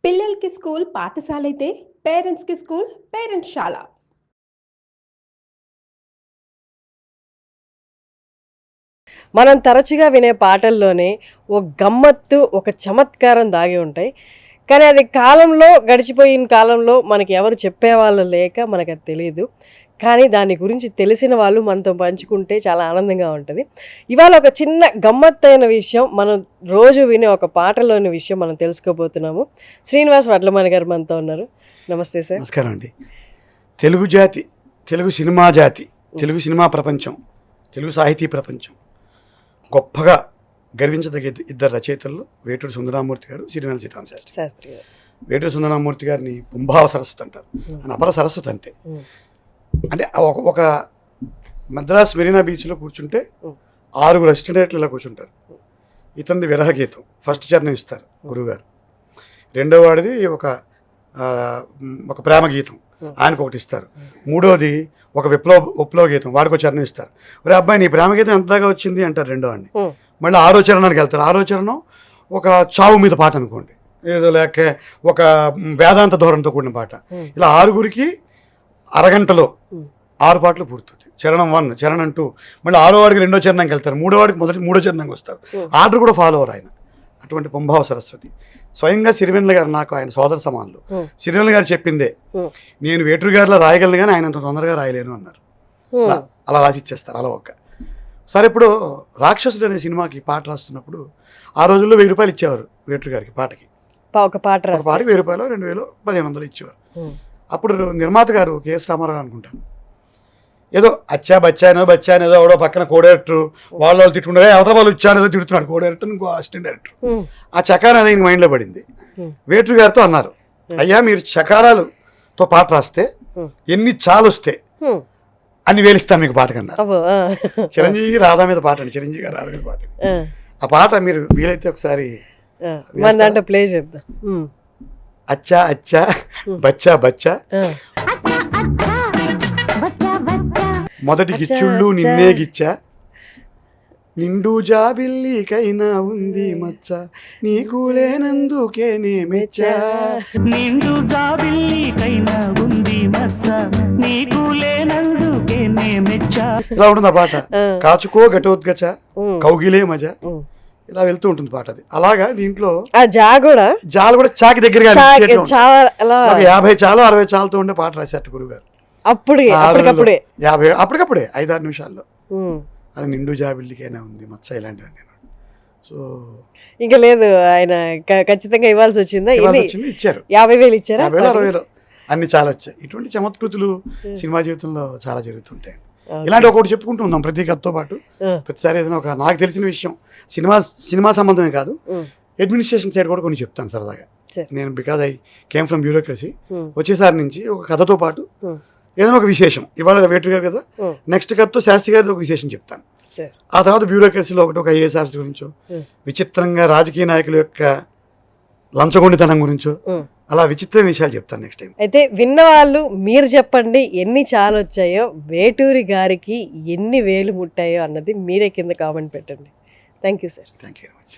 పిల్లలకి స్కూల్ పాఠశాల అయితే పేరెంట్స్కి స్కూల్ పేరెంట్స్ శాల. మనం తరచుగా వినే పాటల్లోనే ఒక గమ్మత్తు, ఒక చమత్కారం దాగి ఉంటాయి. కానీ అది కాలంలో గడిచిపోయిన కాలంలో మనకి ఎవరు చెప్పేవాళ్ళు లేక మనకు అది తెలియదు. కానీ దాని గురించి తెలిసిన వాళ్ళు మనతో పంచుకుంటే చాలా ఆనందంగా ఉంటుంది. ఇవాళ ఒక చిన్న గమ్మత్తైన విషయం, మనం రోజు వినే ఒక పాటలోని విషయం మనం తెలుసుకోబోతున్నాము. శ్రీనివాస్ వడ్లమణి గారు మనతో ఉన్నారు. నమస్తే సార్. నమస్కారం అండి. తెలుగు జాతి, తెలుగు సినిమా జాతి, తెలుగు సినిమా ప్రపంచం, తెలుగు సాహితీ ప్రపంచం గొప్పగా గర్వించదగ్గ ఇద్దరు రచయితల్లో వేటూరి సుందరరామూర్తి గారు, సిరివెన్నెల సీతారామశాస్త్రి. శాస్త్రి గారు. వేటూరి సుందరరామూర్తి గారిని పుంభావ సరస్వతి అంటారు. అని అపర సరస్వతి అంతే. అంటే ఒక మద్రాస్ మెరీనా బీచ్లో కూర్చుంటే 6 అసిస్టెంట్లు ఇలా కూర్చుంటారు. ఇతనిది విరహ గీతం ఫస్ట్ చరణం ఇస్తారు గురువుగారు. రెండో వాడిది ఒక ప్రేమ గీతం, ఆయనకు ఒకటి ఇస్తారు. మూడోది ఒక విప్లవ గీతం, వాడికి ఒక చరణం ఇస్తారు. ఒరే అబ్బాయి, నీ ప్రేమ గీతం ఎంతగా వచ్చింది అంటారు రెండో వాడిని. మళ్ళీ 6వ చరణానికి వెళ్తారు. 6వ చరణం ఒక చావు మీద పాట అనుకోండి, ఏదో లేక ఒక వేదాంత ధోరణితో కూడిన పాట. ఇలా 6గురికి అరగంటలో 6 పాటలు పూర్తవుతాయి. చరణం 1, చరణం 2, మళ్ళీ 6వ వాడికి రెండో చరణంకి వెళ్తారు. 3వ వాడికి మూడో చరణంకి వస్తారు. ఆర్డర్ కూడా ఫాలో అవరు ఆయన. అటువంటి పుంభావ సరస్వతి. స్వయంగా సిరివెన్నెల గారు నాకు ఆయన సోదర సమానులు. సిరివెన్నెల గారు చెప్పిందే, నేను వేటూరి గారిలో రాయగలను కానీ ఆయన అంత తొందరగా రాయలేను అన్నారు. అలా రాసి ఇచ్చేస్తారు అలా ఒక్క. సరే, ఇప్పుడు రాక్షసుడు అనే సినిమాకి పాట రాస్తున్నప్పుడు ఆ రోజుల్లో 1000 రూపాయలు ఇచ్చేవారు వేటూరి గారికి పాటకి. ఒక పాటకి 1000 రూపాయలు, 2000, 1500 ఇచ్చేవారు. అప్పుడు నిర్మాత గారు కెఎస్ రామారావు అనుకుంటాను, ఏదో బచ్చానేదో ఎవడో పక్కన కో డైరెక్టర్ వాళ్ళు తిట్టుకుంటారు, అవతల వాళ్ళు ఇచ్చానేదో తిడుతున్నాడు కో డైరెక్టర్, ఇంకో అసిస్టెంట్ డైరెక్టర్. ఆ చకారం అనేది మైండ్లో పడింది. వేటూరి గారితో అన్నారు, అయ్యా మీరు చకారాలతో పాట రాస్తే ఎన్ని చాలు వస్తే అన్ని వేలిస్తాను మీకు పాట కన్నారు. చిరంజీవి రాధా మీద పాట అండి, చిరంజీవి గారు రాధా మీద పాట. ఆ పాట మీరు వీలైతే ఒకసారి ప్లే చేద్దాం. అచ్చా బచ్చా బచ్చా, మొదటి గిచ్చుళ్ళు నిన్నే గిచ్చా, నిండు జాబిల్లికైనా ఉంది మచ్చ, నీకు లేనందుకే నే మెచ్చా, నిండు జాబిల్లికైనా ఉంది మచ్చ, నీకు లేనందుకే నే మెచ్చా. ఇలా ఉంటుంది ఆ పాట. కాచుకో ఘటోద్గచ కౌగిలే మజా, ఇలా వెళ్తూ ఉంటుంది పాట. అది అలాగా దీంట్లో జాలు కూడా చాకి దగ్గరగా 50 చాలు 60 చాలతో ఉండే పాట రాశారు గురువు గారు. అప్పటికప్పుడే 5-6 నిమిషాల్లో. అది నిండు జాబిల్లికైనా ఉంది మచ్చ, ఇలాంటివన్నీ. సో ఇంకా లేదు, ఆయన ఖచ్చితంగా ఇవ్వాల్సి వచ్చిందా? ఇచ్చారు. 50,000 ఇచ్చారు, 50,000, 60,000 అన్ని చాలా వచ్చాయి. ఇటువంటి చమత్కృతులు సినిమా జీవితంలో చాలా జరుగుతుంటాయి. ఇలాంటి ఒకటి చెప్పుకుంటూ ఉందాం ప్రతి కథతో పాటు. ప్రతిసారి ఏదైనా ఒక నాకు తెలిసిన విషయం, సినిమా సంబంధమే కాదు, అడ్మినిస్ట్రేషన్ సైడ్ కూడా కొన్ని చెప్తాను సరదాగా. నేను because I came from bureaucracy, వచ్చేసారి నుంచి ఒక కథతో పాటు ఏదైనా ఒక విశేషం. ఇవాళ వేటూరి గారు కదా, నెక్స్ట్ కథతో శాస్త్రి గారితో ఒక విశేషం చెప్తాను. ఆ తర్వాత బ్యూరోక్రసీలో ఒక ఐఏఎస్ ఆఫీసర్ గురించో, విచిత్రంగా రాజకీయ నాయకుల యొక్క లంచగొండితనం గురించో, అలా విచిత్ర విషయాలు చెప్తాను నెక్స్ట్ టైం. అయితే విన్నవాళ్ళు మీరు చెప్పండి, ఎన్ని చాలు వచ్చాయో, వేటూరి గారికి ఎన్ని వేలు ముట్టాయో అన్నది మీరే కింద కామెంట్ పెట్టండి. Thank you sir. Thank you very much.